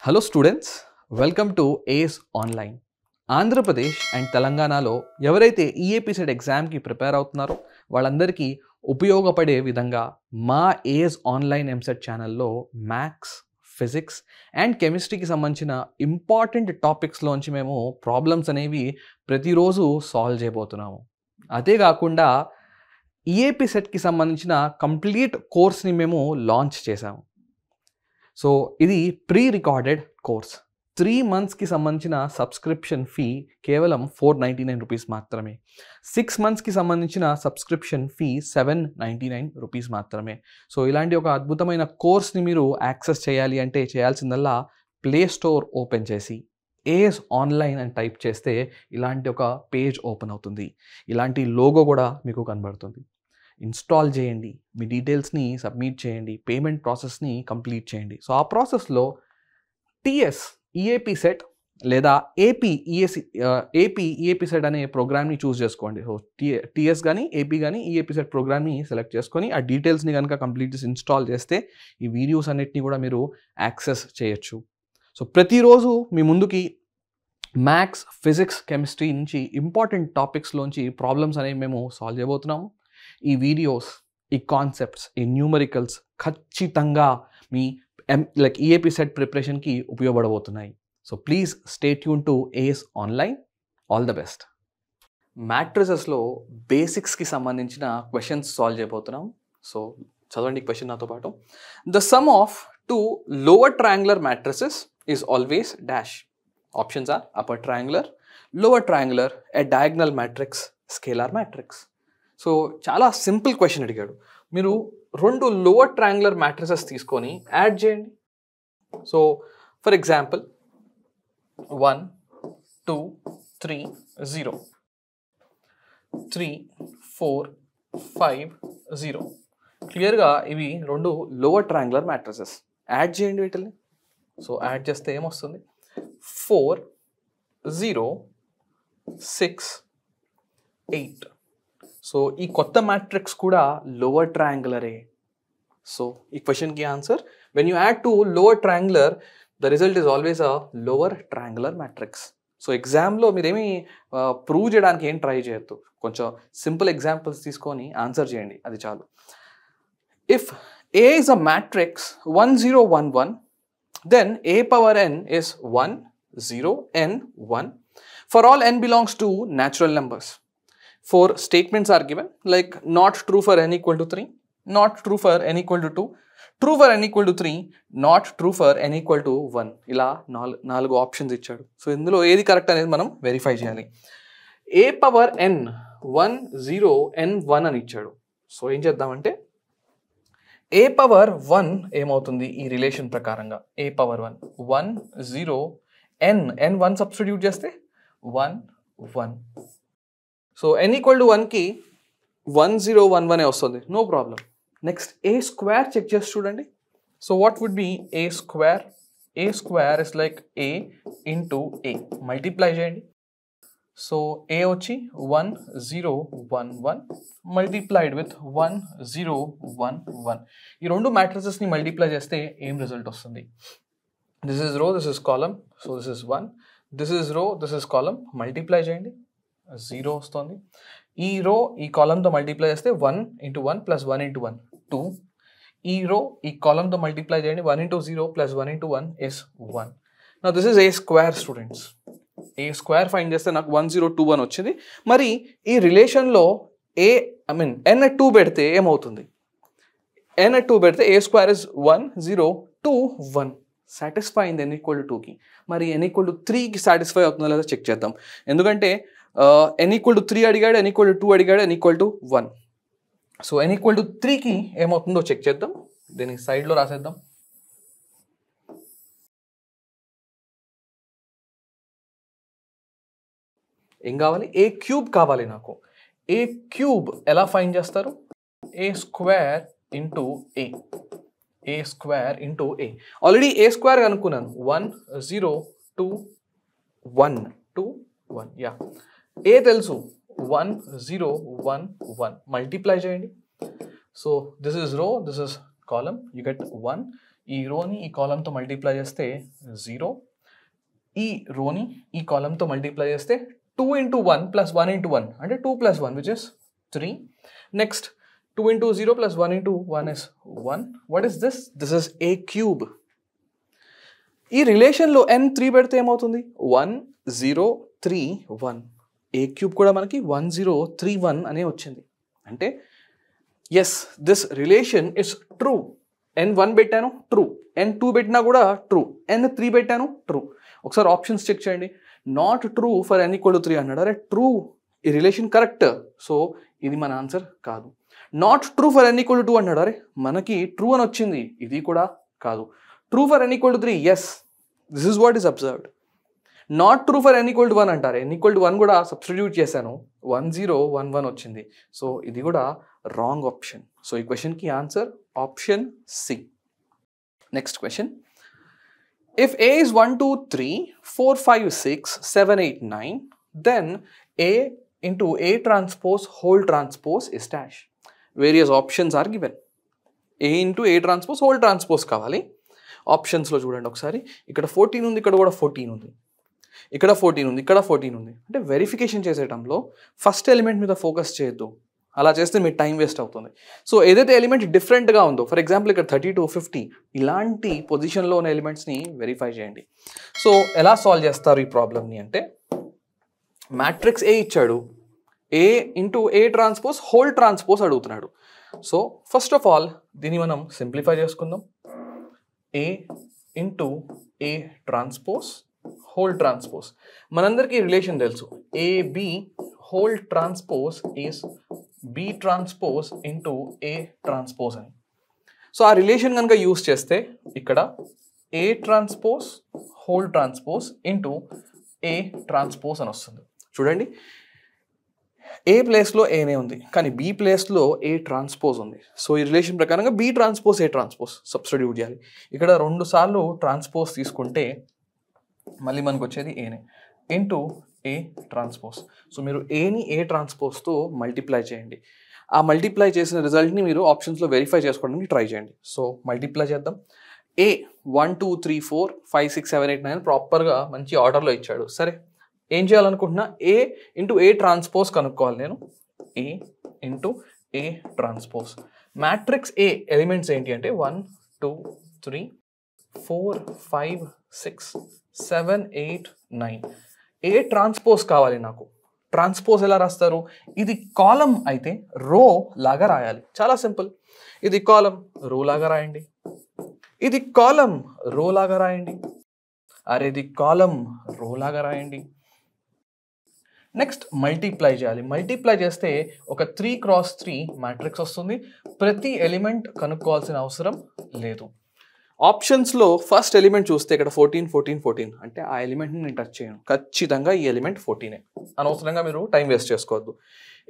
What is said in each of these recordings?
Hello students, welcome to ace online. Andhra Pradesh and తెలంగాణలో ఎవరైతే EAP set ఎగ్జామ్కి ప్రిపేర్ అవుతున్నారో వాళ్ళందరికీ ఉపయోగపడే విధంగా మా ఏస్ ఆన్లైన్ ఎంసెట్ ఛానల్లో మ్యాథ్స్, ఫిజిక్స్ అండ్ కెమిస్ట్రీకి సంబంధించిన ఇంపార్టెంట్ టాపిక్స్లోంచి మేము ప్రాబ్లమ్స్ అనేవి ప్రతిరోజు సాల్వ్ చేయబోతున్నాము. అదే కాకుండా ఈఏపీ సెట్కి సంబంధించిన కంప్లీట్ కోర్స్ని మేము లాంచ్ చేసాము. సో ఇది ప్రీ రికార్డెడ్ కోర్స్. 3 monthsకి సంబంధించిన సబ్స్క్రిప్షన్ ఫీ కేవలం 499 రూపీస్ మాత్రమే. 6 monthsకి సంబంధించిన సబ్స్క్రిప్షన్ ఫీ 799 రూపీస్ మాత్రమే. సో ఇలాంటి ఒక అద్భుతమైన కోర్స్ని మీరు యాక్సెస్ చేయాలి అంటే చేయాల్సిందల్లా ప్లే స్టోర్ ఓపెన్ చేసి ఏస్ ఆన్లైన్ అని టైప్ చేస్తే ఇలాంటి ఒక పేజ్ ఓపెన్ అవుతుంది. ఇలాంటి లోగో కూడా మీకు కనబడుతుంది. ఇన్స్టాల్ చేయండి, మీ డీటెయిల్స్ని సబ్మిట్ చేయండి, పేమెంట్ ప్రాసెస్ని కంప్లీట్ చేయండి. సో ఆ ప్రాసెస్లో టీఎస్ ఈఏపీ సెట్ లేదా ఏపీ ఈఏపీ సెట్ అనే ప్రోగ్రామ్ని చూస్ చేసుకోండి. సో టీఎస్ కానీ ఏపీ కానీ ఈఏపీ సెట్ ప్రోగ్రామ్ని సెలెక్ట్ చేసుకొని ఆ డీటెయిల్స్ని కనుక కంప్లీట్ చేసి ఇన్స్టాల్ చేస్తే ఈ వీడియోస్ అన్నిటిని కూడా మీరు యాక్సెస్ చేయొచ్చు. సో ప్రతిరోజు మీ ముందుకి మ్యాథ్స్, ఫిజిక్స్, కెమిస్ట్రీ నుంచి ఇంపార్టెంట్ టాపిక్స్లోంచి ప్రాబ్లమ్స్ అనేవి మేము సాల్వ్ చేయబోతున్నాము. ఈ వీడియోస్, ఈ కాన్సెప్ట్స్, ఈ న్యూమరికల్స్ ఖచ్చితంగా మీ ఈఏపీ సెట్ ప్రిపరేషన్కి ఉపయోగపడబోతున్నాయి. So please stay tune to ace online. All the best. మ్యాట్రిసెస్లో బేసిక్స్కి సంబంధించిన క్వశ్చన్స్ సాల్వ్ చేయబోతున్నాం. సో చదవండి క్వశ్చన్ నాతో పాటు. The sum of 2 lower triangular matrices is always dash. Options are upper triangular, lower triangular, a diagonal matrix, scalar matrix. So చాలా simple question అడిగాడు. మీరు 2 లోవర్ ట్రయాంగులర్ మ్యాట్రిసెస్ తీసుకొని యాడ్ చేయండి. So for example 1 2 3 0 3 4 5 0. క్లియర్గా ఇవి 2 లోవర్ ట్రయాంగులర్ మ్యాట్రిసెస్. యాడ్ చేయండి వీటిని. సో యాడ్ చేస్తే ఏమొస్తుంది? 4 0 6 8. సో ఈ కొత్త మ్యాట్రిక్స్ కూడా లోవర్ ట్రయాంగులరే. సో ఈ క్వశ్చన్కి answer, when you add to lower triangular the result is always a lower triangular matrix. So ఎగ్జామ్లో మీరేమీ ప్రూవ్ చేయడానికి ఏం ట్రై చేయొద్దు. కొంచెం సింపుల్ ఎగ్జాంపుల్స్ తీసుకొని ఆన్సర్ చేయండి, అది చాలు. If A is a matrix 1 0 1 1, then a power n is 1 0 n 1 for all n belongs to natural numbers. 4 statements are given, like not true for n equal to 3, not true for n equal to 2, true for n equal to 3, not true for n equal to 1. ఇలా 4 options ఇచ్చాడు. So ఇందులో ఏది correct అనేది మనం verify చేయాలి. ఏ power n 1 0 n 1 అని ఇచ్చాడు. So ఏం చేద్దామంటే ఏ పవర్ 1 ఏమవుతుంది ఈ రిలేషన్ ప్రకారంగా? ఏ పవర్ 1 1 0 n 1 సబ్స్టిట్యూట్ చేస్తే 1 1. సో n ఈక్వల్ టు 1కి 1 0 1 1 వస్తుంది, no problem. Next A square check చేసి చూడండి. So what would be A square? A square is like A into A. Multiply చేయండి. సో ఏ వచ్చి 1 0 1 1 మల్టిప్లైడ్ విత్ 1 0 1 1. ఈ 2 మ్యాట్రిసెస్ని multiply చేస్తే ఏం రిజల్ట్ వస్తుంది? దిస్ ఇస్ రో, this is column. So this is 1, this is రో, దిస్ ఇస్ కాలమ్. మల్టిప్లై చేయండి, 0 వస్తుంది. ఈ రో ఈ కాలంతో మల్టిప్లై చేస్తే 1 ఇంటూ 1 ప్లస్ 1 ఇంటూ 1 2. ఈ రో ఈ కాలంతో మల్టిప్లై చేయండి, 1 ఇంటూ 0 ప్లస్ 1 ఇంటూ 1 ఇస్ 1. నా this is A square students. A square find చేస్తే నాకు 1 0 2 1 వచ్చింది. మరి ఈ రిలేషన్లో n at 2 పెడితే ఏమవుతుంది? n at 2 పెడితే ఏ స్క్వేర్ ఇస్ 1 0 2 1. సాటిస్ఫై అయింది n ఈక్వల్ టు 2కి. మరి n ఈక్వల్ టు 3కి సాటిస్ఫై అవుతుందో లేదో చెక్ చేద్దాం. ఎందుకంటే n ఈక్వల్ టు 3 అడిగాడు, n ఈక్వల్ టు 2 అడిగాడు, n equal to 1. So n equal to 3కి ఏమవుతుందో చెక్ చేద్దాం. దీన్ని సైడ్లో రాసేద్దాం. ఏం కావాలి? ఏ క్యూబ్ కావాలి నాకు. ఏ క్యూబ్ ఎలా ఫైండ్ చేస్తారు? ఏ స్క్వేర్ ఇంటూ ఏ. ఏ స్క్వేర్ ఇంటూ ఏ. ఆల్రెడీ ఏ స్క్వేర్ కనుక్కున్నాను. 1 0 2 1 2 1. యా, ఏ తెలుసు 1 0 1 1. మల్టిప్లై చేయండి. సో దిస్ ఇస్ రో, this is column, you get 1, ఈ రోని ఈ కాలంతో మల్టిప్లై చేస్తే 0, ఈ రోని ఈ కాలంతో మల్టిప్లై చేస్తే 2 into 1 plus 1 into 1 అంటే 2 plus 1 which is 3. Next 2 into 0 plus 1 into 1 is 1. What is this? This is a cube. ఈ రిలేషన్లో n 3 పెడితే ఏమవుతుంది? 1 0 3 1. a క్యూబ్ కూడా మనకి 1 0 3 1 అనే వచ్చింది. అంటే yes this relation is true. n 1 పెట్టాను ట్రూ, n 2 పెట్టినా కూడా ట్రూ, n 3 పెట్టాను ట్రూ. ఒకసారి ఆప్షన్స్ చెక్ చేయండి. Not true for n equal to 3 అన్నాడు. అరే ట్రూ, ఈ రిలేషన్ కరెక్ట్, సో ఇది మన ఆన్సర్ కాదు. Not true for n equal to 2 అన్నాడు. అరే మనకి ట్రూ అని వచ్చింది, ఇది కూడా కాదు. True for n equal to 3, yes this is what is observed. Not true for n equal to 1 అంటారు. n ఈక్వల్ టు 1 కూడా సబ్స్టిట్యూట్ చేశాను, 1 0 1 1 వచ్చింది. సో ఇది కూడా రాంగ్ ఆప్షన్. సో ఈ క్వశ్చన్కి answer option C. Next question. If A is 1 2 3 4 5 6 7 8 9, then A into A transpose whole transpose is dash. Various options are given. A into A transpose whole transpose కావాలి. ఆప్షన్స్లో చూడండి ఒకసారి. ఇక్కడ 14 ఉంది, ఇక్కడ కూడా 14 ఉంది, ఇక్కడ 14 ఉంది, ఇక్కడ 14 ఉంది. అంటే వెరిఫికేషన్ చేసేటంలో ఫస్ట్ ఎలిమెంట్ మీద ఫోకస్ చేయొద్దు, అలా చేస్తే మీ టైం వేస్ట్ అవుతుంది. సో ఏదైతే ఎలిమెంట్ డిఫరెంట్గా ఉందో, ఫర్ ఎగ్జాంపుల్ ఇక్కడ 32 50 ఇలాంటి పొజిషన్లో ఉన్న ఎలిమెంట్స్ని వెరిఫై చేయండి. సో ఎలా సాల్వ్ చేస్తారు ఈ ప్రాబ్లమ్ని అంటే, మ్యాట్రిక్స్ ఏ ఇచ్చాడు, A into A transpose whole transpose అడుగుతున్నాడు. సో ఫస్ట్ ఆఫ్ ఆల్ దీన్ని మనం సింప్లిఫై చేసుకుందాం. A into A transpose whole transpose, మనందరికీ రిలేషన్ తెలుసు, AB whole transpose is B transpose into A transpose అని. సో ఆ రిలేషన్ కనుక యూస్ చేస్తే ఇక్కడ A transpose whole transpose into A transpose అని వస్తుంది. చూడండి, ఏ ప్లేస్లో ఏనే ఉంది, కానీ బి ప్లేస్లో ఏ ట్రాన్స్పోజ్ ఉంది. సో ఈ రిలేషన్ ప్రకారంగా B transpose A transpose substitute చేయాలి. ఇక్కడ 2 సార్లు ట్రాన్స్పోజ్ తీసుకుంటే మళ్ళీ మనకు వచ్చేది ఏనే ఇంటూ ఏ ట్రాన్స్పోజ్. సో మీరు ఏని ఏ ట్రాన్స్పోజ్తో మల్టిప్లై చేయండి. ఆ మల్టిప్లై చేసిన రిజల్ట్ని మీరు ఆప్షన్స్లో వెరిఫై చేసుకోవడానికి ట్రై చేయండి. సో మల్టిప్లై చేద్దాం. ఏ 1 2 3 4 5 6 7 8 9 ప్రాపర్గా మంచి ఆర్డర్లో ఇచ్చాడు. సరే ఏం చేయాలనుకుంటున్నా, ఏ ఇంటూ ఏ ట్రాన్స్పోజ్ కనుక్కోవాలి నేను. A into A transpose. Matrix A elements ఏంటి అంటే 1 2 3 4 5 6 7 8 9. ఏ ట్రాన్స్పోజ్ కావాలి నాకు. ట్రాన్స్పోజ్ ఎలా రాస్తారు, ఇది కాలం అయితే రో లాగా రాయాలి. చాలా సింపుల్. ఇది కాలం, రో లాగా రాయండి. ఇది కాలం, రో లాగా రాయండి. అరే ఇది కాలం, రో లాగా రాయండి. నెక్స్ట్ మల్టిప్లై చేయాలి. మల్టిప్లై చేస్తే ఒక 3x3 మ్యాట్రిక్స్ వస్తుంది. ప్రతి ఎలిమెంట్ కనుక్కోవాల్సిన అవసరం లేదు. ఆప్షన్స్లో ఫస్ట్ ఎలిమెంట్ చూస్తే ఇక్కడ 14 14 14 అంటే ఆ ఎలిమెంట్ని నేను టచ్ చేయను. ఖచ్చితంగా ఈ ఎలిమెంట్ 14. అనవసరంగా మీరు టైం వేస్ట్ చేసుకోవద్దు.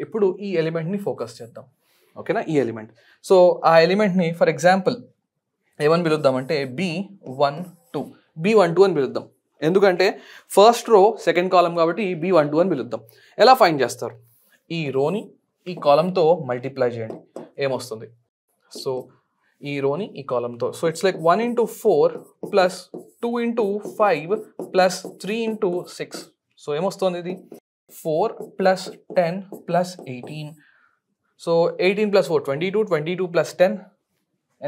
ఇప్పుడు ఈ ఎలిమెంట్ని ఫోకస్ చేద్దాం, ఓకేనా. ఈ ఎలిమెంట్, సో ఆ ఎలిమెంట్ని ఫర్ ఎగ్జాంపుల్ ఏమని పిలుద్దామంటే B12 B12 అని పిలుద్దాం. ఎందుకంటే ఫస్ట్ రో సెకండ్ కాలం కాబట్టి B12 అని పిలుద్దాం. ఎలా ఫైండ్ చేస్తారు, ఈ రోని ఈ కాలంతో మల్టిప్లై చేయండి, ఏమొస్తుంది. సో ఈ రోని ఈ కాలంతో, so it's like 1 into 4 plus 2 into 5 plus 3 into 6. So ఏమొస్తుంది ఇది 4 plus 10 plus 18. So 18 plus 4 22 22 plus 10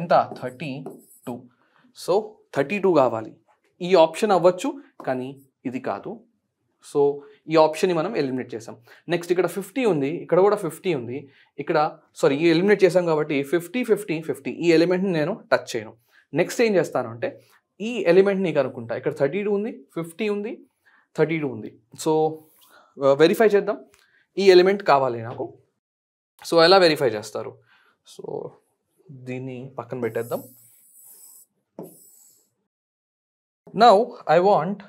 ఎంత 32. సో 32 కావాలి. ఈ ఆప్షన్ అవ్వచ్చు కానీ ఇది కాదు. సో ఈ ఆప్షన్ని మనం ఎలిమినేట్ చేసాం. నెక్స్ట్ ఇక్కడ 50 ఉంది, ఇక్కడ కూడా 50 ఉంది, ఇక్కడ ఈ ఎలిమినేట్ చేసాం కాబట్టి 50 50 50 ఈ ఎలిమెంట్ని నేను టచ్ చేయను. నెక్స్ట్ ఏం చేస్తాను అంటే ఈ ఎలిమెంట్ని కనుక్కుంటా. ఇక్కడ 32 ఉంది, 50 ఉంది, 32 ఉంది. సో వెరిఫై చేద్దాం. ఈ ఎలిమెంట్ కావాలి నాకు. సో ఎలా వెరిఫై చేస్తారు, సో దీన్ని పక్కన పెట్టేద్దాం. Now I want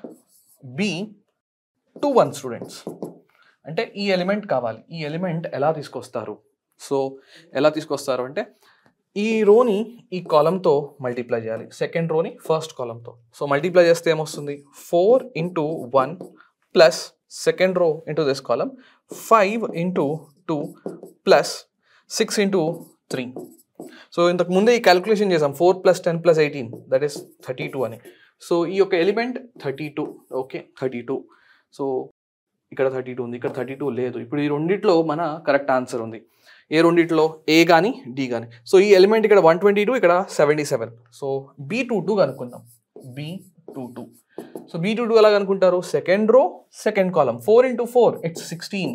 B21 students, అంటే ఈ ఎలిమెంట్ కావాలి. ఈ ఎలిమెంట్ ఎలా తీసుకొస్తారు, సో ఎలా తీసుకొస్తారు అంటే ఈ రోని ఈ కాలంతో మల్టిప్లై చేయాలి, సెకండ్ రోని ఫస్ట్ కాలంతో. సో మల్టిప్లై చేస్తే ఏమొస్తుంది 4 into 1 plus second rho into this column 5 into 2 plus 6 into 3. So ఇంతకు ముందే ఈ క్యాలిక్యులేషన్ చేసాం 4 + 10 + 18 దట్ ఈస్ 32 అని. సో ఈ యొక్క ఎలిమెంట్ 32. ఓకే 32. సో ఇక్కడ 32 ఉంది, ఇక్కడ 32 లేదు. ఇప్పుడు ఈ రెండిట్లో మన కరెక్ట్ ఆన్సర్ ఉంది. ఏ రెండిట్లో? ఏ కానీ డి కానీ. సో ఈ ఎలిమెంట్ ఇక్కడ 122, ఇక్కడ 77. సో B22 కనుక్కుందాం. B22. సో B22 ఎలా కనుక్కుంటారు? Second row second column. 4 × 4 it's 16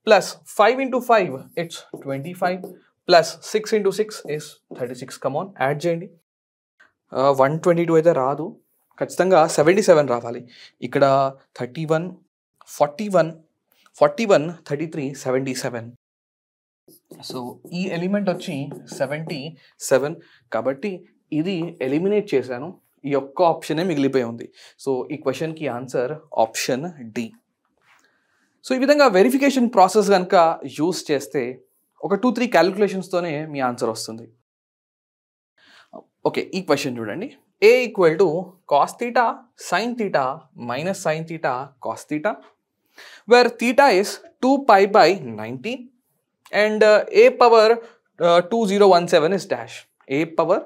plus 5 × 5 it's 25 plus 6 × 6 is 36. Come on చేయండి. 122 అయితే రాదు, ఖచ్చితంగా 77 రావాలి. ఇక్కడ 31, 41, 33, 77. సో ఈ ఎలిమెంట్ వచ్చి 77. కాబట్టి ఇది ఎలిమినేట్ చేశాను. ఈ ఒక్క ఆప్షనే మిగిలిపోయి ఉంది. సో ఈ క్వశ్చన్కి ఆన్సర్ ఆప్షన్ డి. సో ఈ విధంగా వెరిఫికేషన్ ప్రాసెస్ కనుక యూస్ చేస్తే ఒక 2-3 క్యాలిక్యులేషన్స్తోనే మీ ఆన్సర్ వస్తుంది. ఓకే, ఈ క్వశ్చన్ చూడండి. A = cos θ sin θ minus sin θ cos θ, where θ is 2π/90 and a power 2017 is dash. a power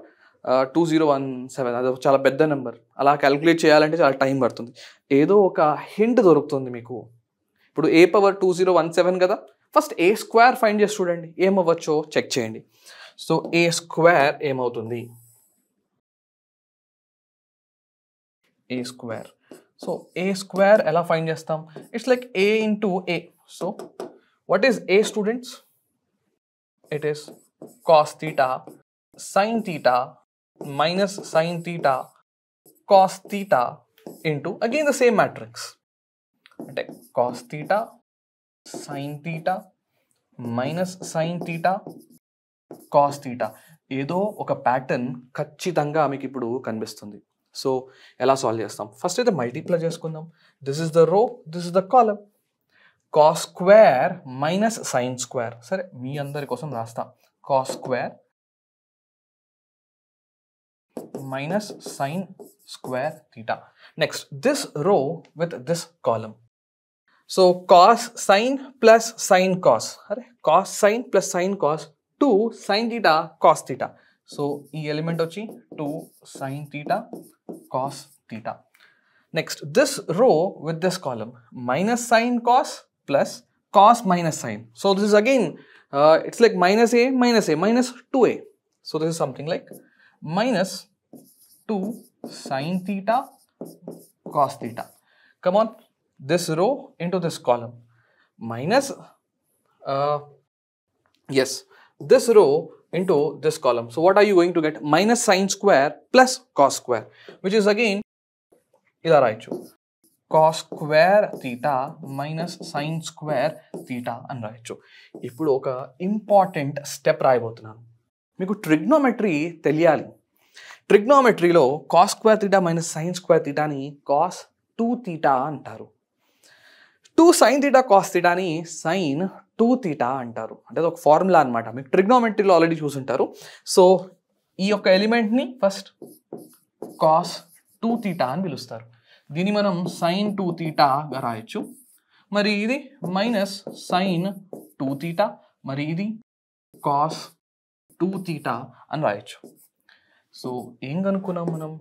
2017 అది చాలా పెద్ద నెంబర్. అలా క్యాలిక్యులేట్ చేయాలంటే చాలా టైం పడుతుంది. ఏదో ఒక హింట్ దొరుకుతుంది మీకు. ఇప్పుడు a power 2017 కదా, ఫస్ట్ a స్క్వేర్ ఫైండ్ చేసి చూడండి ఏమవ్వచ్చో చెక్ చేయండి. సో a స్క్వేర్ ఏమవుతుంది? a square. So a square ఎలా ఫైండ్ చేస్తాం? It's like a × a. So what is a, students? It is cos θ sin θ minus sin θ cos θ into again the same matrix. అంటే cos θ sin θ minus sin θ cos θ. ఏదో ఒక pattern ఖచ్చితంగా మీకు ఇప్పుడు కనిపిస్తుంది. So ఎలా సాల్వ్ చేస్తాం? ఫస్ట్ అయితే మల్టిప్లై చేసుకుందాం. This is the row, this is the column. cos square minus sine square. సరే మీ అందరి కోసం రాస్తా. cos square minus sine square θ. Next this row with this column. So cos sine plus sine cos. అరే cos sine plus sine cos 2 sin θ cos θ. So ఈ element వచ్చి 2 sin θ cos θ. Next this row with this column, minus sin cos plus cos minus sin. So this is again it's like minus a minus 2a. So this is something like minus 2 sin θ cos θ. Come on, this row into this column, minus yes, this row into this column. So what are you going to get? Minus sin square plus cos square, which is again ఇలా రాయొచ్చు. cos square θ minus sine square θ అని రాయొచ్చు. ఇప్పుడు ఒక important step రాయబోతున్నాను. మీకు trigonometry తెలియాలి. ట్రిగ్నోమెట్రీలో cos square θ minus sine square θని cos 2θ అంటారు. 2 sin θ cos θని sin 2θ అంటారు. అంటే అది ఒక ఫార్ములా అనమాట. మీకు ట్రిగ్నోమెట్రీలో ఆల్రెడీ చూసుంటారు. సో ఈ యొక్క ఎలిమెంట్ని ఫస్ట్ cos 2θ అని పిలుస్తారు. దీన్ని మనం sin 2θ గా రాయొచ్చు. మరి ఇది మైనస్ sin 2θ, మరి ఇది cos 2θ అని రాయొచ్చు. సో ఏం కనుక్కున్నాం మనం?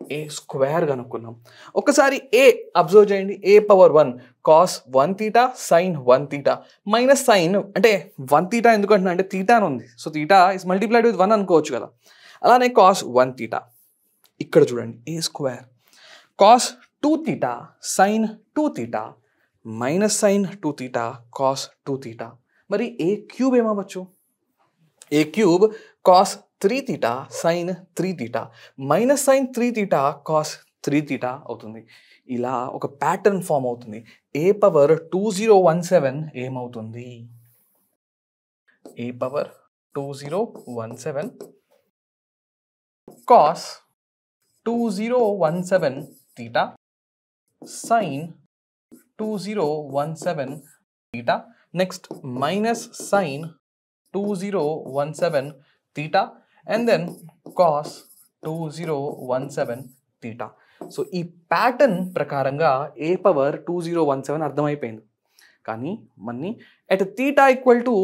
ఏ స్క్వేర్ కనుక్కున్నాం. ఒకసారి ఏ అబ్జర్వ్ చేయండి. a power 1 cos 1θ sin 1θ minus sine అంటే 1θ ఎందుకంటున్నా అంటే θ అని ఉంది. సో θ ఇస్ మల్టిప్లైడ్ విత్ 1 అనుకోవచ్చు కదా. అలానే cos 1θ. ఇక్కడ చూడండి A square cos 2θ sin 2θ minus sin 2θ cos 2θ. మరి ఏ క్యూబ్ ఏమవ్వచ్చు? A cube cos 3θ sin 3θ minus sin 3θ cos 3θ అవుతుంది. ఇలా ఒక ప్యాటర్న్ ఫామ్ అవుతుంది. a పవర్ 2017 ఏమవుతుంది? a power 2017 cos 2017 θ sin 2017 θ. Next minus sin 2017 θ and then cos 2017 θ. So ఈ pattern ప్రకారంగా a power 2017 అర్థమైపోయింది. కానీ మన్ని at θ equal to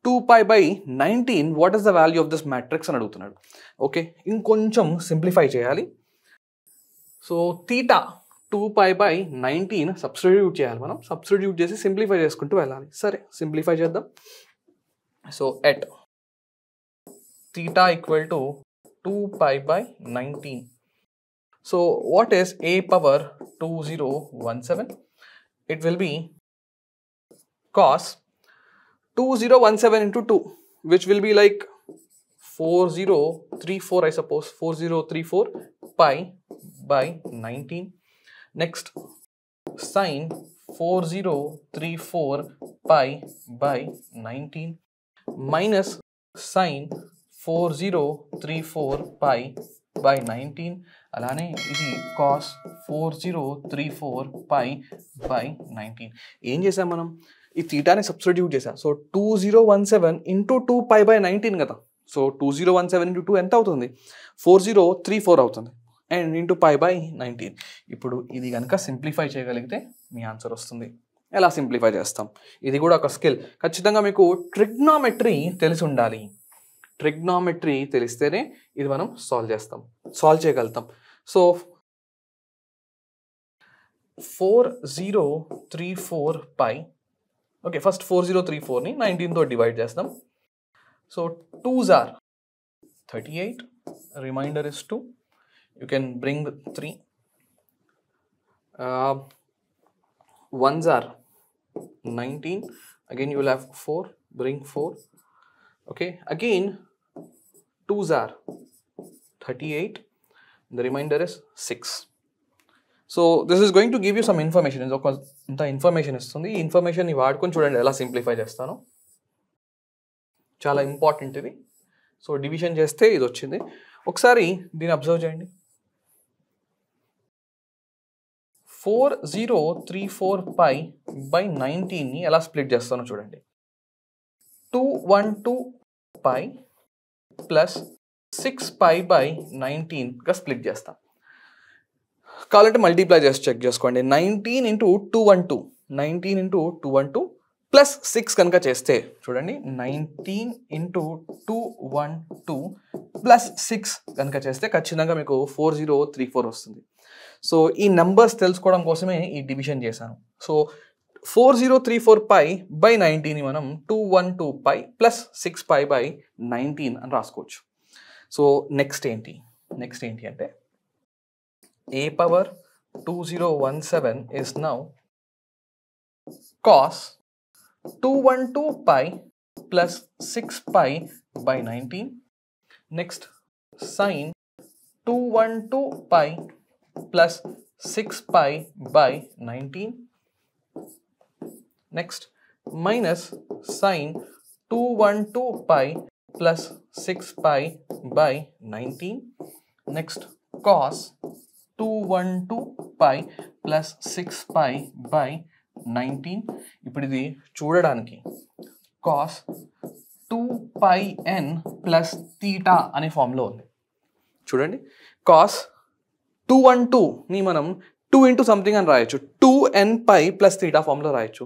2π/19 what is the value of this matrix అని అడుగుతున్నాడు. ఓకే, ఇంకొంచెం సింప్లిఫై చేయాలి. సో తీటా 2π/19 సబ్స్టిట్యూట్ చేయాలి మనం. సబ్స్టిట్యూట్ చేసి సింప్లిఫై చేసుకుంటూ వెళ్ళాలి. సరే, సింప్లిఫై చేద్దాం. So at theta equal to 2π/19. So what is a power 2017? It will be cos 2017 into 2, which will be like 4034, I suppose. 4034 pi/19. Next, sin 4034 pi/19 minus sin 4034 pi/19. అలానే ఇది cos 4034 pi/19. ఏం చేసాం మనం? ఈ తీటాని substitute చేసాం. So 2017 into 2π/19 కదా. So 2017 into 2 ఎంత అవుతుంది? 4034 అవుతుంది. And into π/19. ఇప్పుడు ఇది కనుక సింప్లిఫై చేయగలిగితే మీ ఆన్సర్ వస్తుంది. ఎలా సింప్లిఫై చేస్తాం? ఇది కూడా ఒక స్కిల్. ఖచ్చితంగా మీకు ట్రిగ్నామెట్రీ తెలిసి ఉండాలి. ట్రిగ్నామెట్రీ తెలిస్తేనే ఇది మనం సాల్వ్ చేయగలుగుతాం. సో 4034 పై, ఓకే, ఫస్ట్ 4034ని 19తో డివైడ్ చేస్తాం. So 2s are 38, remainder is 2. You can bring 3. 1s are 19, again you will have 4, bring 4. Okay, again 2s are 38, the remainder is 6. So this is going to give you some information. ఇంత information ఇస్తుంది. ఈ ఇన్ఫర్మేషన్ని వాడుకొని చూడండి ఎలా simplify చేస్తాను. చాలా important ఇది. సో డివిజన్ చేస్తే ఇది వచ్చింది. ఒకసారి దీన్ని అబ్జర్వ్ చేయండి. 4034 pi/19ని ఎలా స్ప్లిట్ చేస్తానో చూడండి. 212 pi ప్లస్ 6π/19గా స్ప్లిట్ చేస్తాం. కావాలంటే మల్టిప్లై చేసి చెక్ చేసుకోండి. 19 ఇంటూ 212 ప్లస్ 6 కనుక చేస్తే చూడండి, 19 ఇంటూ 212 ప్లస్ 6 కనుక చేస్తే ఖచ్చితంగా మీకు 4034 వస్తుంది. సో ఈ నెంబర్స్ తెలుసుకోవడం కోసమే ఈ డివిజన్ చేశాను. సో 4034 pi/19ని మనం 212 pi ప్లస్ 6π/19 అని రాసుకోవచ్చు. సో నెక్స్ట్ ఏంటి అంటే a power 2017 is now cos 212 pi plus 6π/19. Next, sin 212 pi plus 6π/19. Next, minus sin 212 pi plus 6π/19. Next, cos 212 pi plus 6π/19. ఇప్పుడు ఇది చూడడానికి cos 2πn plus theta అనే ఫామ్లో ఉంది. చూడండి, cos 212ని మనం 2 ఇంటూ సంథింగ్ అని రాయొచ్చు. 2n pi ప్లస్ theta ఫామ్లో రాయొచ్చు.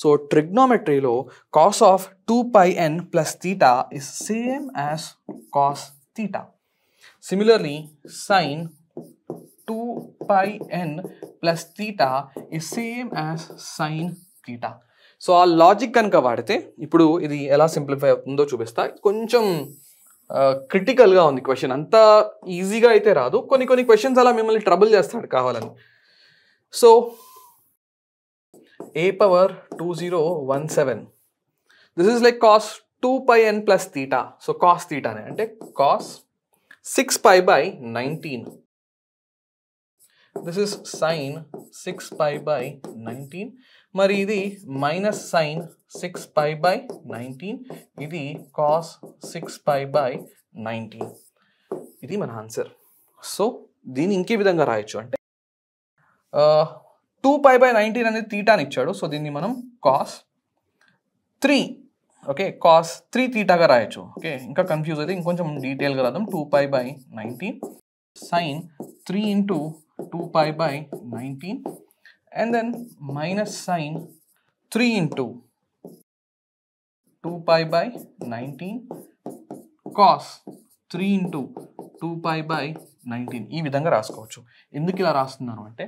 సో ట్రిగ్నోమెట్రీలో cos of 2πn plus theta is same as cos theta. Similarly, sin 2πn plus theta is same as sin theta. So ఆ లాజిక్ కనుక వాడితే ఇప్పుడు ఇది ఎలా సింప్లిఫై అవుతుందో చూపిస్తా. కొంచెం క్రిటికల్గా ఉంది క్వశ్చన్. అంత ఈజీగా అయితే రాదు. కొన్ని క్వశ్చన్స్ అలా మిమ్మల్ని ట్రబుల్ చేస్తాడు కావాలని. So a power 2017, this is like cos 2πn plus theta. So cos theta అంటే cos 6π/19. This is sin 6π/19. మరి ఇది మైనస్ sin 6π/19. ఇది cos 6π/19. ఇది మన ఆన్సర్. సో దీన్ని ఇంకే విధంగా రాయొచ్చు అంటే 2π/19 అనేది తీటాని ఇచ్చాడు. సో దీన్ని మనం cos 3, ఓకే, cos 3 తీటాగా రాయొచ్చు. ఓకే, ఇంకా కన్ఫ్యూజ్ అయితే ఇంకొంచెం డీటెయిల్గా రాద్దాం. 2π/19 sin 3 into 2π/19 and then minus sin 3 into 2 pi by 19 cos 3 into 2 pi by 19 ఈ విధంగా రాసుకోవచ్చు. ఎందుకు ఇలా రాస్తున్నాను అంటే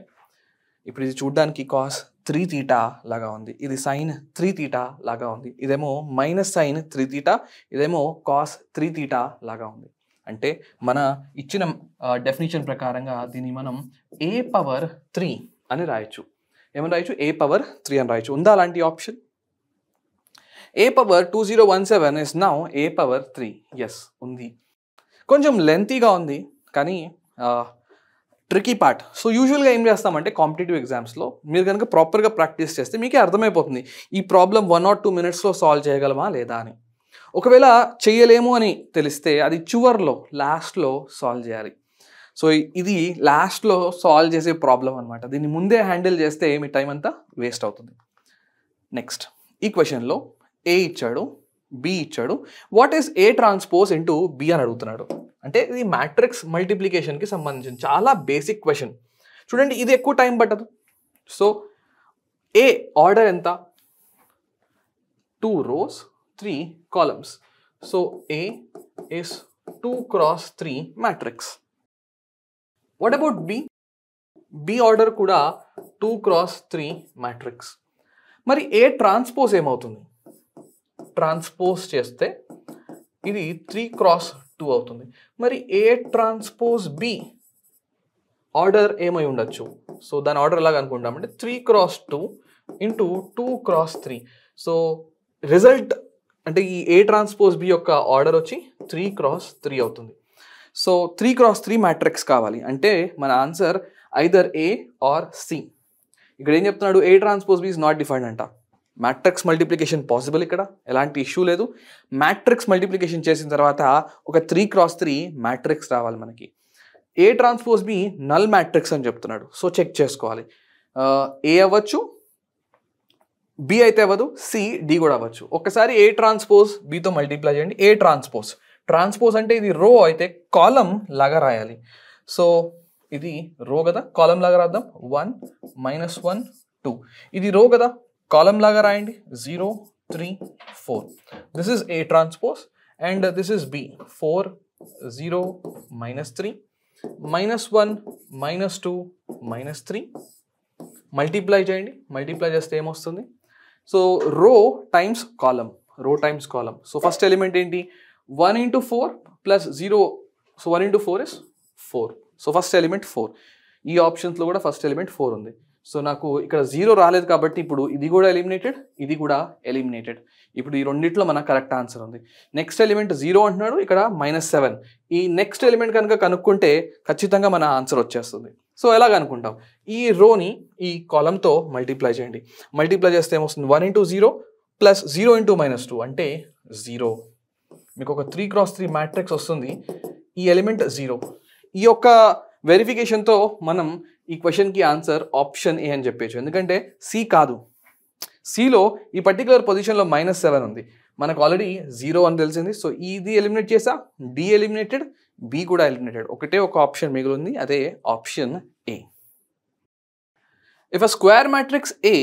ఇప్పుడు ఇది చూడడానికి కాస్ 3 తీటా లాగా ఉంది, ఇది సైన్ 3 తీటా లాగా ఉంది, ఇదేమో మైనస్ సైన్ 3 తీటా, ఇదేమో కాస్ 3 తీటా లాగా ఉంది. అంటే మన ఇచ్చిన డెఫినేషన్ ప్రకారంగా దీన్ని మనం a పవర్ 3 అని రాయొచ్చు. ఏమని రాయొచ్చు? a పవర్ 3 అని రాయొచ్చు. ఉందా అలాంటి option? a power 2017 is now a power 3. Yes ఉంది. కొంచెం లెంతీగా ఉంది కానీ ట్రికీ పార్ట్. సో యూజువల్గా ఏం చేస్తామంటే కాంపిటేటివ్ ఎగ్జామ్స్లో మీరు కనుక ప్రాపర్గా ప్రాక్టీస్ చేస్తే మీకే అర్థమైపోతుంది ఈ ప్రాబ్లం 1 or 2 minutesలో సాల్వ్ చేయగలమా లేదా అని. ఒకవేళ చేయలేము అని తెలిస్తే అది చివర్లో లాస్ట్లో సాల్వ్ చేయాలి. సో ఇది లాస్ట్లో సాల్వ్ చేసే ప్రాబ్లం అనమాట. దీన్ని ముందే హ్యాండిల్ చేస్తే మీ టైం అంతా వేస్ట్ అవుతుంది. నెక్స్ట్ ఈ క్వశ్చన్లో ఏ ఇచ్చాడు, బి ఇచ్చాడు. What is A transpose into B అని అడుగుతున్నాడు. అంటే ఇది మ్యాట్రిక్స్ మల్టిప్లికేషన్కి సంబంధించిన చాలా బేసిక్ క్వశ్చన్. చూడండి ఇది ఎక్కువ టైం పట్టదు. సో ఏ ఆర్డర్ ఎంత? 2 rows 3 columns. So A is 2 cross 3 matrix. What about B? B order కూడా 2 cross 3 matrix. మరి ఏ ట్రాన్స్పోజ్ ఏమవుతుంది? ట్రాన్స్పోజ్ చేస్తే ఇది 3 cross 2 అవుతుంది. మరి ఏ ట్రాన్స్పోజ్ బి ఆర్డర్ ఏమై ఉండొచ్చు? సో దాని ఆర్డర్ ఎలాగ అనుకుంటామంటే 3 cross 2 into 2 cross 3. So result అంటే ఈ ఏ ట్రాన్స్పోజ్ బి యొక్క ఆర్డర్ వచ్చి 3 cross 3 అవుతుంది. సో 3 cross 3 మ్యాట్రిక్స్ కావాలి అంటే మన answer either A or C. ఇక్కడ ఏం చెప్తున్నాడు? A transpose B is not defined అంట. మ్యాట్రిక్స్ మల్టిప్లికేషన్ పాసిబుల్, ఇక్కడ ఎలాంటి ఇష్యూ లేదు. మ్యాట్రిక్స్ మల్టిప్లికేషన్ చేసిన తర్వాత ఒక 3 cross 3 మ్యాట్రిక్స్ రావాలి మనకి. A transpose B null matrix అని చెప్తున్నాడు. సో చెక్ చేసుకోవాలి. ఏ అవ్వచ్చు, బి అయితే అవ్వదు, సి డి కూడా అవ్వచ్చు. ఒకసారి ఏ ట్రాన్స్పోజ్ బితో మల్టిప్లై చేయండి. ఏ ట్రాన్స్పోజ్, ట్రాన్స్పోజ్ అంటే ఇది రో అయితే కాలం లాగా రాయాలి. సో ఇది రో కదా, కాలం లాగా రాద్దాం. 1 -1 2. ఇది రో కదా, కాలం లాగా రాయండి. 0 3 4. This is A transpose and this is B. 4 0 -3 -1 -2 -3. Multiply చేయండి. మల్టిప్లై చేస్తే ఏమొస్తుంది? So row times column, row times column. So first element ఏంటి? 1 into 4 plus 0. సో 1 into 4 is 4. So first element 4. ఈ ఆప్షన్స్లో కూడా ఫస్ట్ ఎలిమెంట్ 4 ఉంది. సో నాకు ఇక్కడ 0 రాలేదు కాబట్టి ఇప్పుడు ఇది కూడా ఎలిమినేటెడ్, ఇది కూడా ఎలిమినేటెడ్. ఇప్పుడు ఈ రెండిట్లో మన కరెక్ట్ ఆన్సర్ ఉంది. నెక్స్ట్ ఎలిమెంట్ 0 అంటున్నాడు, ఇక్కడ -7. ఈ నెక్స్ట్ ఎలిమెంట్ కనుక కనుక్కుంటే ఖచ్చితంగా మన ఆన్సర్ వచ్చేస్తుంది. సో ఎలాగ అనుకుంటాం? ఈ రోని ఈ కాలంతో మల్టిప్లై చేయండి. మల్టిప్లై చేస్తే ఏమొస్తుంది? 1 into 0 plus 0 into -2 అంటే 0. మీకు ఒక 3 cross 3 మ్యాట్రిక్స్ వస్తుంది. ఈ ఎలిమెంట్ 0. ఈ యొక్క వెరిఫికేషన్తో మనం ఈ క్వశ్చన్కి ఆన్సర్ ఆప్షన్ ఏ అని చెప్పచ్చు. ఎందుకంటే సి కాదు, సిలో ఈ పర్టికులర్ పొజిషన్లో -7 ఉంది. మనకు ఆల్రెడీ 0 అని తెలిసింది. సో ఇది ఎలిమినేట్ చేసా, డి ఎలిమినేటెడ్, బి కూడా ఎలిమినేటెడ్. ఒకటే ఒక ఆప్షన్ మిగిలింది, అదే option A. If a square matrix A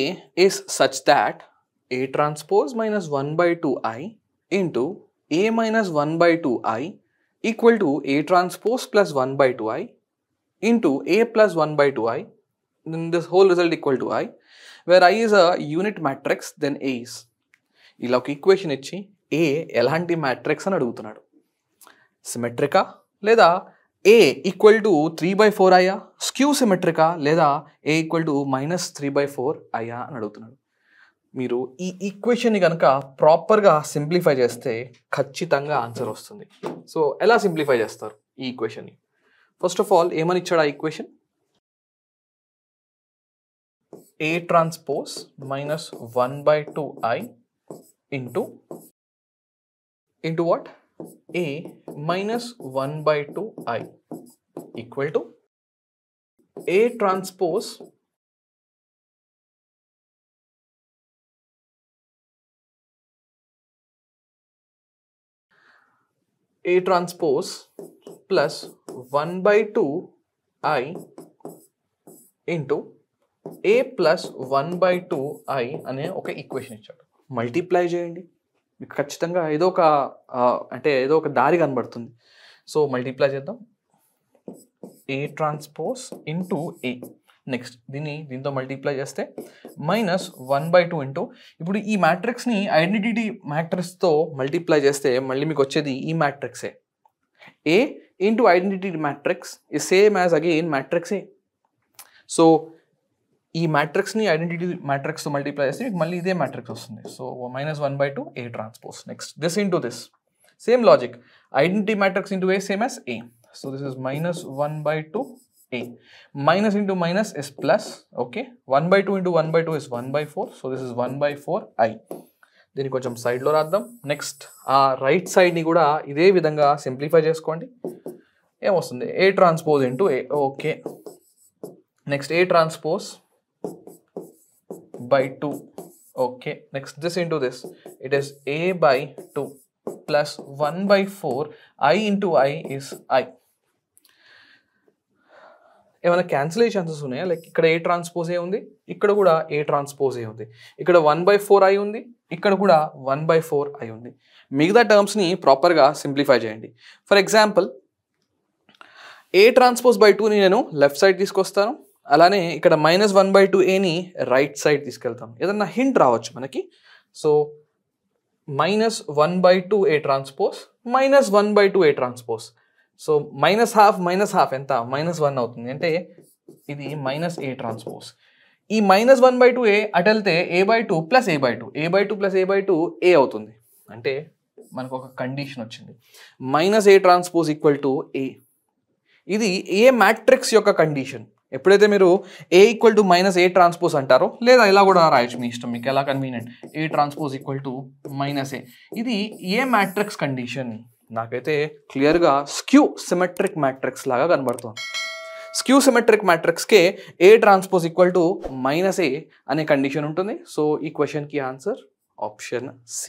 is such that A transpose -1/2i into a minus 1/2i equal to a transpose plus 1/2i into a plus 1/2i, then this whole result equal to i, where i is a unit matrix, then a is. ఇలా ఒక equation ఇచ్చి ఏ ఎలాంటి matrix అని అడుగుతున్నాడు. సిమెట్రికా లేదా ఏ equal to 3/4 అయ్యా, skew సిమెట్రికా లేదా ఏ equal to -3/4 అయ్యా అని అడుగుతున్నాడు. మీరు ఈ ఈక్వేషన్ని కనుక ప్రాపర్గా సింప్లిఫై చేస్తే ఖచ్చితంగా ఆన్సర్ వస్తుంది. సో ఎలా సింప్లిఫై చేస్తారు ఈ ఈక్వేషన్ని? ఫస్ట్ ఆఫ్ ఆల్ ఏమని ఇచ్చాడు ఆ equation? A transpose -1/2i into what? a -1/2i equal to a transpose plus 1/2i into a plus 1/2i అనే ఒక ఈక్వేషన్ ఇచ్చాడు. మల్టిప్లై చేయండి. మీకు ఖచ్చితంగా ఏదో ఒక అంటే ఏదో ఒక దారి కనబడుతుంది. సో మల్టిప్లై చేద్దాం. A transpose into A. Next దీంతో మల్టిప్లై చేస్తే -1/2 ఇంటూ, ఇప్పుడు ఈ మ్యాట్రిక్స్ని ఐడెంటిటీ మ్యాట్రిక్స్తో మల్టిప్లై చేస్తే మళ్ళీ మీకు వచ్చేది ఈ మ్యాట్రిక్సే. A into identity matrix is same as again matrix A. So ఈ మ్యాట్రిక్స్ని ఐడెంటిటీ మ్యాట్రిక్స్తో మల్టిప్లై చేస్తే మీకు మళ్ళీ ఇదే మ్యాట్రిక్స్ వస్తుంది. So -1/2 A transpose. Next this into this, same logic, identity matrix into A same as A. So this is -1/2 A. Minus into minus is plus. Okay. 1/2 into 1/2 is 1/4. So this is 1/4 I. దీన్ని కొంచెం సైడ్లో రాద్దాం. Next ఆ right సైడ్ని కూడా ఇదే విధంగా simplify చేసుకోండి. ఏమొస్తుంది? A transpose into A. Okay. Next A transpose by 2. Okay. Next this into this. It is A by 2 plus 1/4 I into I is I. ఏమైనా క్యాన్సిలేషన్స్ ఉన్నాయా? లైక్ ఇక్కడ ఏ ట్రాన్స్పోజే ఉంది, ఇక్కడ కూడా ఏ ట్రాన్స్పోజే ఉంది, ఇక్కడ 1/4 ఐ ఉంది, ఇక్కడ కూడా 1/4 ఐ ఉంది. మిగతా టర్మ్స్ని ప్రాపర్గా సింప్లిఫై చేయండి. For example A transpose by 2ని నేను లెఫ్ట్ సైడ్ తీసుకొస్తాను, అలానే ఇక్కడ -1/2 ఏని రైట్ సైడ్ తీసుకెళ్తాం. ఏదన్నా హింట్ రావచ్చు మనకి. So -1/2 A transpose -1/2 A transpose. So -half ఎంత? -1 అవుతుంది. అంటే ఇది -A ట్రాన్స్పోజ్. ఈ -1/2 ఏ అటు వెళ్తే A/2 plus A/2, A/2 plus A/2 ఏ అవుతుంది. అంటే మనకు ఒక కండిషన్ వచ్చింది, -A transpose equal to A. ఇది ఏ మ్యాట్రిక్స్ యొక్క కండిషన్. ఎప్పుడైతే మీరు A equal to -A transpose అంటారో, లేదా ఇలా కూడా రాయొచ్చు మీ ఇష్టం, మీకు ఎలా convenient, A transpose equal to -A. ఇది ఏ మ్యాట్రిక్స్ కండిషన్? నాకైతే క్లియర్గా స్క్యూ సిమెట్రిక్ మ్యాట్రిక్స్ లాగా కనబడుతుంది. స్క్యూ సిమెట్రిక్ మ్యాట్రిక్స్కే A transpose equal to -A అనే కండిషన్ ఉంటుంది. సో ఈ క్వశ్చన్కి ఆన్సర్ ఆప్షన్ C.